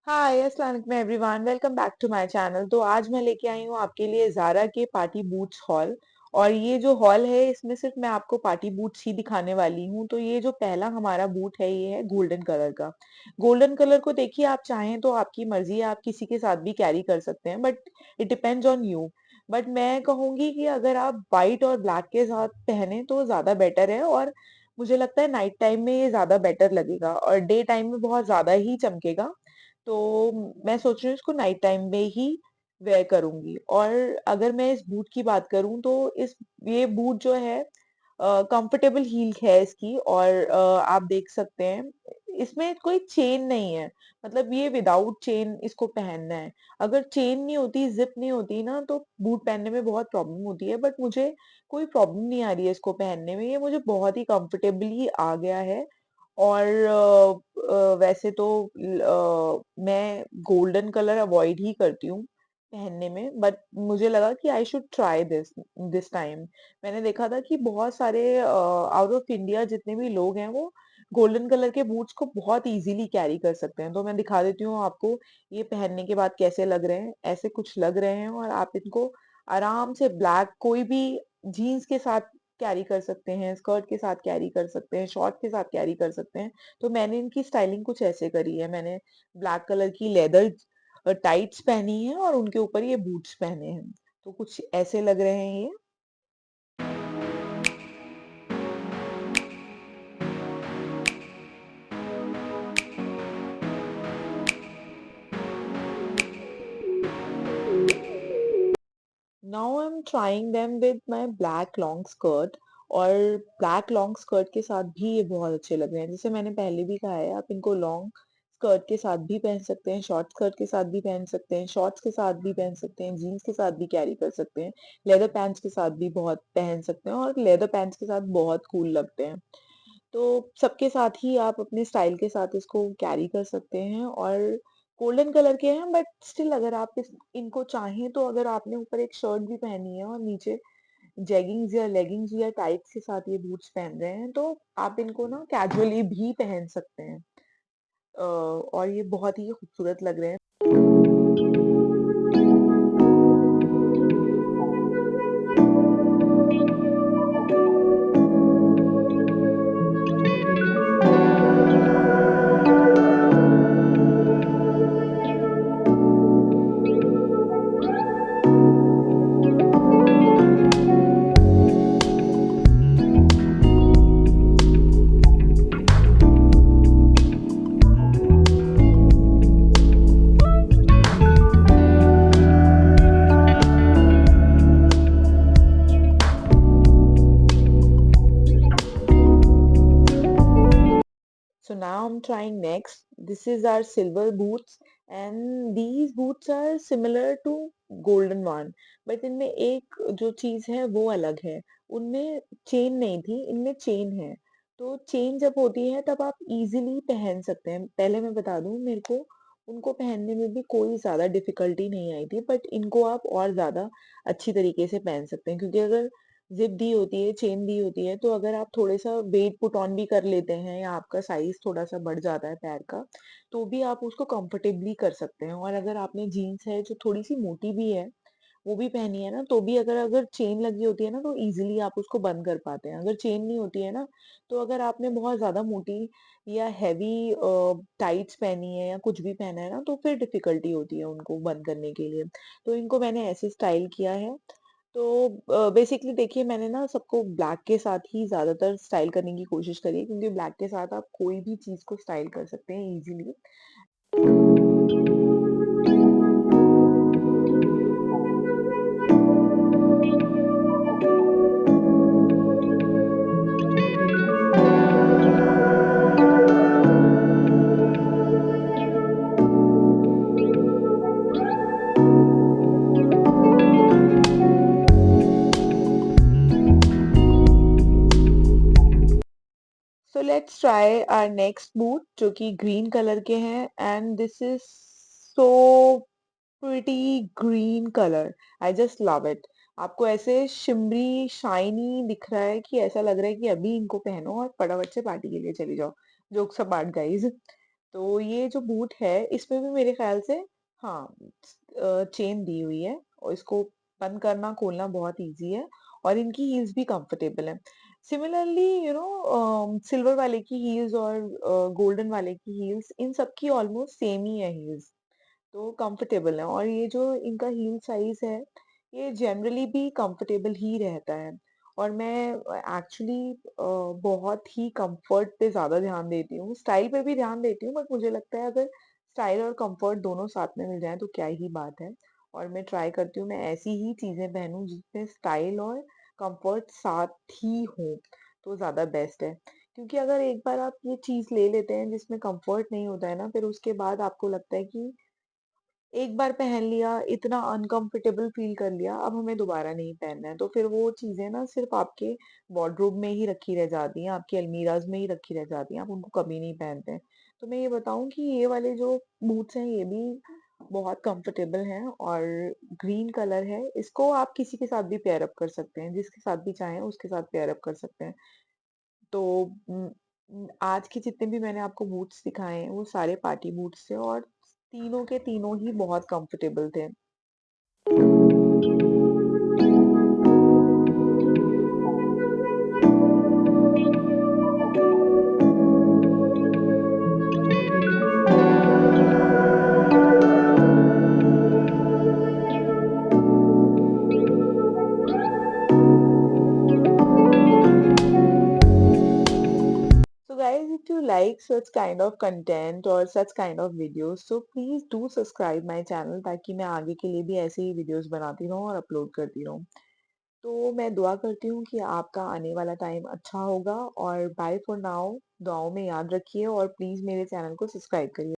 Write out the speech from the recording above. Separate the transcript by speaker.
Speaker 1: हाय अस्सलाम वालेकुम everyone, welcome back to my channel. तो आज मैं लेके आई हूँ आपके लिए ज़ारा के पार्टी बूट्स हॉल। और ये जो हॉल है इसमें सिर्फ मैं आपको पार्टी बूट्स ही दिखाने वाली हूँ। तो ये जो पहला हमारा बूट है ये है गोल्डन कलर का। गोल्डन कलर को देखिए, आप चाहें तो आपकी मर्जी है, आप किसी के साथ भी कैरी कर सकते हैं, but it depends on you. But मैं कहूंगी कि अगर आप व्हाइट और ब्लैक के साथ पहने तो ज्यादा बेटर है। और मुझे लगता है नाइट टाइम में ये ज्यादा बेटर लगेगा और डे टाइम में बहुत ज्यादा ही चमकेगा। तो मैं सोच रही हूँ इसको नाइट टाइम में ही वेयर करूंगी। और अगर मैं इस बूट की बात करूं तो इस ये बूट जो है कंफर्टेबल हील है इसकी। और आप देख सकते हैं इसमें कोई चेन नहीं है, मतलब ये विदाउट चेन इसको पहनना है। अगर चेन नहीं होती, जिप नहीं होती ना, तो बूट पहनने में बहुत प्रॉब्लम होती है, बट मुझे कोई प्रॉब्लम नहीं आ रही है इसको पहनने में। ये मुझे बहुत ही कंफर्टेबली आ गया है। और वैसे तो मैं गोल्डन कलर अवॉइड ही करती हूँ पहनने में, बट मुझे लगा कि I should try this this time. मैंने देखा था कि बहुत सारे आउट ऑफ इंडिया जितने भी लोग हैं वो गोल्डन कलर के बूट्स को बहुत इजीली कैरी कर सकते हैं। तो मैं दिखा देती हूँ आपको ये पहनने के बाद कैसे लग रहे हैं। ऐसे कुछ लग रहे हैं और आप इनको आराम से ब्लैक कोई भी जीन्स के साथ कैरी कर सकते हैं, स्कर्ट के साथ कैरी कर सकते हैं, शॉर्ट के साथ कैरी कर सकते हैं। तो मैंने इनकी स्टाइलिंग कुछ ऐसे करी है। मैंने ब्लैक कलर की लेदर टाइट्स पहनी है और उनके ऊपर ये बूट्स पहने हैं। तो कुछ ऐसे लग रहे हैं ये। Now I am trying them with my black long skirt. और ब्लैक लॉन्ग स्कर्ट के साथ भी ये बहुत अच्छे लग रहे हैं। जैसे मैंने पहले भी कहा है, आप इनको लॉन्ग स्कर्ट के साथ भी पहन सकते हैं, शॉर्ट स्कर्ट के साथ भी पहन सकते हैं, शॉर्ट्स के साथ भी पहन सकते हैं, जीन्स के साथ भी कैरी कर सकते हैं, लेदर पैंट्स के साथ भी बहुत पहन सकते हैं, और लेदर पैंट्स के साथ बहुत कूल लगते हैं। तो सबके साथ ही आप अपने स्टाइल के साथ इसको कैरी कर सकते हैं। और गोल्डन कलर के हैं, बट स्टिल अगर आप इनको चाहें तो अगर आपने ऊपर एक शर्ट भी पहनी है और नीचे जेगिंग्स या लेगिंग्स या टाइट्स के साथ ये बूट्स पहन रहे हैं तो आप इनको ना कैजुअली भी पहन सकते हैं। और ये बहुत ही खूबसूरत लग रहे हैं। So now I'm trying next. This is our silver boots, and these boots are similar to golden one, but इनमें एक जो चीज है वो अलग है। उनमें चेन नहीं थी, इनमें चेन है। तो चेन जब होती है तब आप इजीली पहन सकते हैं। पहले मैं बता दूं, मेरे को उनको पहनने में भी कोई ज्यादा डिफिकल्टी नहीं आई थी, बट इनको आप और ज्यादा अच्छी तरीके से पहन सकते हैं, क्योंकि अगर ज़िप दी होती है, चेन दी होती है, तो अगर आप थोड़ा-सा वेट पुट ऑन भी कर लेते हैं या आपका साइज़ थोड़ा-सा बढ़ जाता है पैर का, तो भी आप उसको कंफर्टेबली कर सकते हैं। और अगर आपने जीन्स है जो थोड़ी-सी मोटी भी है, वो भी पहनी है ना, तो भी अगर अगर चेन लगी होती है ना, तो ईज़िली आप उसको बंद कर पाते हैं। अगर चेन नहीं होती है ना, तो अगर आपने बहुत ज़्यादा मोटी या हेवी टाइट्स पहनी है या कुछ भी पहना है ना, तो फिर डिफ़िकल्टी होती है उनको बंद करने के लिए। तो इनको मैंने ऐसे स्टाइल किया है। तो बेसिकली देखिए, मैंने ना सबको ब्लैक के साथ ही ज़्यादातर स्टाइल करने की कोशिश करी है, क्योंकि ब्लैक के साथ आप कोई भी चीज़ को स्टाइल कर सकते हैं easily. So let's try our next boot, जो कि ग्रीन कलर के हैं, and this is so pretty green colour. I just love it. आपको ऐसे शिमरी शाइनी दिख रहा है कि ऐसा लग रहा है कि अभी इनको पहनो और फटाफट से पार्टी के लिए चले जाओ। Jokes apart guys. तो ये जो बूट है, इसमें भी मेरे ख़्याल से हाँ, चेन दी हुई है और इसको बंद करना, खोलना बहुत ईज़ी है और इनकी हील्स भी कंफर्टेबल हैं। सिमिलरली सिल्वर वाले की हील्स और गोल्डन वाले की हील्स, इन सब की ऑलमोस्ट सेम ही है हील्स। तो कंफर्टेबल है और ये जो इनका हील साइज़ है, ये जनरली भी कंफर्टेबल ही रहता है और मैं एक्चुअली बहुत ही कम्फर्ट पे ज़्यादा ध्यान देती हूँ, स्टाइल पे भी ध्यान देती हूँ बट मुझे लगता है अगर स्टाइल और कम्फर्ट दोनों साथ में मिल जाएँ तो क्या ही बात है। और मैं ट्राई करती हूँ मैं ऐसी ही चीज़ें पहनूँ जिसमें स्टाइल और कम्फर्ट साथ ही हों, तो ज़्यादा बेस्ट है। क्योंकि अगर एक बार आप ये चीज़ ले लेते हैं जिसमें कम्फर्ट नहीं होता है ना, फिर उसके बाद आपको लगता है कि एक बार पहन लिया, इतना अनकम्फर्टेबल फ़ील कर लिया, अब हमें दोबारा नहीं पहनना है। तो फिर वो चीज़ें ना सिर्फ़ आपके वार्डरोब में ही रखी रह जाती हैं, आपकी अलमीराज़ में ही रखी रह जाती हैं, आप उनको कभी नहीं पहनते हैं। तो मैं ये बताऊँ कि ये वाले जो बूट्स हैं, ये भी बहुत कम्फर्टेबल हैं और ग्रीन कलर है। इसको आप किसी के साथ भी पेयर अप कर सकते हैं, जिसके साथ भी चाहें उसके साथ पेयर अप कर सकते हैं। तो आज के जितने भी मैंने आपको बूट्स दिखाए हैं, वो सारे पार्टी बूट्स थे और तीनों के तीनों ही बहुत कंफर्टेबल थे। So guys, if you like such kind of content or such kind of videos, so please do subscribe my channel ताकि मैं आगे के लिए भी ऐसे ही वीडियोस बनाती रहूँ और अपलोड करती रहूँ। तो मैं दुआ करती हूँ कि आपका आने वाला टाइम अच्छा होगा और बाय फॉर नाउ, दुआओं में याद रखिए और प्लीज़ मेरे चैनल को सब्सक्राइब करिए।